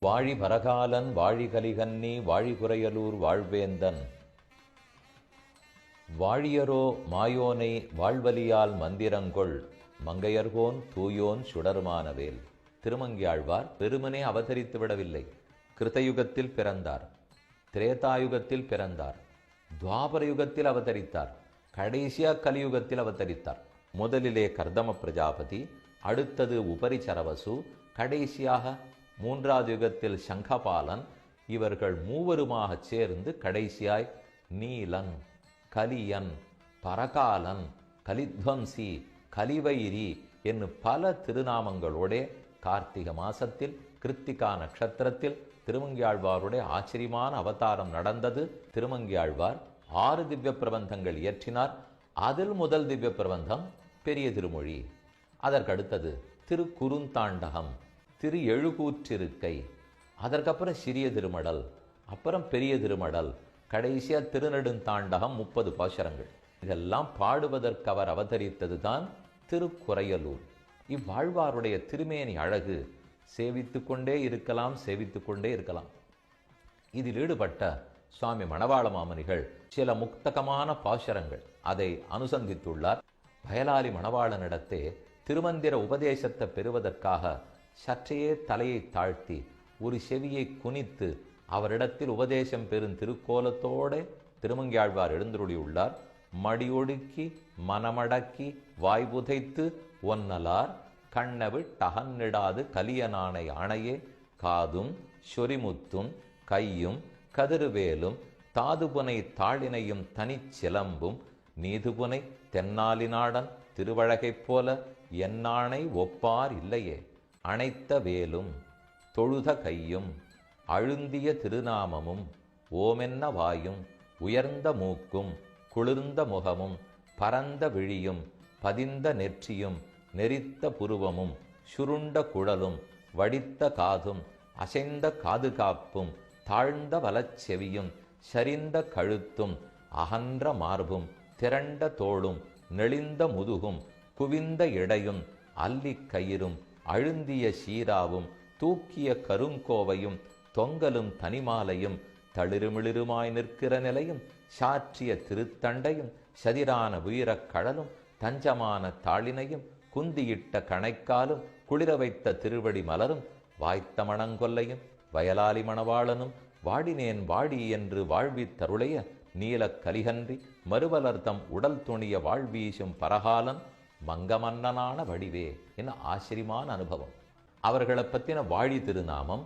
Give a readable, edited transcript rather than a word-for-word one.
வாழி பரகாலன் வாழி கலிகன்னி வாழி குறையலூர் வாழ்வேந்தன் வாழியரோ மாயோனை வாழ்வலியால் மந்திரங்கொள் மங்கையர்கோன் தூயோன் சுடருமானவேல். திருமங்கியாழ்வார் பெருமனே அவதரித்து விடவில்லை. கிருத்தயுகத்தில் பிறந்தார், திரேதாயுகத்தில் பிறந்தார், துவாபர யுகத்தில் அவதரித்தார், கடைசியா கலியுகத்தில் அவதரித்தார். முதலிலே கர்தம பிரஜாபதி, அடுத்தது உபரிச்சரவசு, கடைசியாக மூன்றாவது யுகத்தில் சங்கபாலன். இவர்கள் மூவருமாக சேர்ந்து கடைசியாய் நீலன், கலியன், பரகாலன், கலித்வம்சி, கலிவைரி என்னும் பல திருநாமங்களோட கார்த்திகை மாசத்தில் கிருத்திகா நட்சத்திரத்தில் திருமங்கியாழ்வாருடைய ஆச்சரியமான அவதாரம் நடந்தது. திருமங்கியாழ்வார் 6 திவ்ய பிரபந்தங்கள் இயற்றினார். அதில் முதல் திவ்ய பிரபந்தம் பெரிய திருமொழி. அதற்கடுத்தது திருக்குறுந்தாண்டகம், திரு எழுகூற்றிருக்கை, அதற்கப்புறம் சிறிய திருமடல், அப்புறம் பெரிய திருமடல், கடைசியா திருநெடுந்தாண்டகம் 30 பாசுரங்கள். இதெல்லாம் பாடுவதற்கு அவர் அவதரித்தது தான் திருக்குறையலூர். இவ்வாழ்வாருடைய திருமேனி அழகு சேவித்து கொண்டே இருக்கலாம், சேவித்து கொண்டே இருக்கலாம். இதில் ஈடுபட்ட சுவாமி மணவாள மாமுனிகள் சில முக்தகமான பாசுரங்கள் அதை அனுசந்தித்துள்ளார். வயலாளி மணவாளனிடத்தே திருமந்திர உபதேசத்தை பெறுவதற்காக சற்றையே தலையை தாழ்த்தி ஒரு செவியை குனித்து அவரிடத்தில் உபதேசம் பெறும் திருக்கோலத்தோட திருமங்கியாழ்வார் எழுந்தருளியுள்ளார். மடியொடுக்கி மனமடக்கி வாய்புதைத்து ஒன்னலார் கண்ணவிட்டகன்னிடாது கலியனானை ஆணையே காதும் சொரிமுத்தும் கையும் கதிர்வேலும் தாதுபுனை தாளினையும் தனிச்சிலம்பும் நீதுபுனை தென்னாலினாடன் திருவழகைப் போல என்னானை ஒப்பார் இல்லையே அணைத்த வேலும் தொழுத கையும் அழுந்திய திருநாமமும் ஓமென்ன வாயும் உயர்ந்த மூக்கும் குளிர்ந்த முகமும் பரந்த விழியும் பதிந்த நெற்றியும் நெறித்த புருவமும் சுருண்ட குழலும் வடித்த காதும் அசைந்த காது காப்பும் தாழ்ந்த வலச்செவியும் சரிந்த கழுத்தும் அகன்ற மார்பும் திரண்ட தோளும் நெளிந்த முதுகும் குவிந்த இடையும் அல்லிக் கயிறும் அழுந்திய சீராவும் தூக்கிய கருங்கோவையும் தொங்கலும் தனிமாலையும் தளிருமிளிருமாய் நிற்கிற நிலையும் சாற்றிய திருத்தண்டையும் சதிரான வீரக் கடலும் தஞ்சமான தாளினையும் குந்தியிட்ட கணைக்காலும் குளிர வைத்த திருவடி மலரும் வாய்த்த மணங்கொல்லையும் வயலாளி மணவாளனும் வாடினேன் வாடி என்று வாழ்வித்தருளைய நீலக் கலிகன்றி மறுவலர்த்தம் உடல் துணிய வாழ்வீசும் பரகாலன் மங்கமன்னனான வடிவே என ஆச்சரியமான அனுபவம். அவர்களை பற்றின வாழி திருநாமம்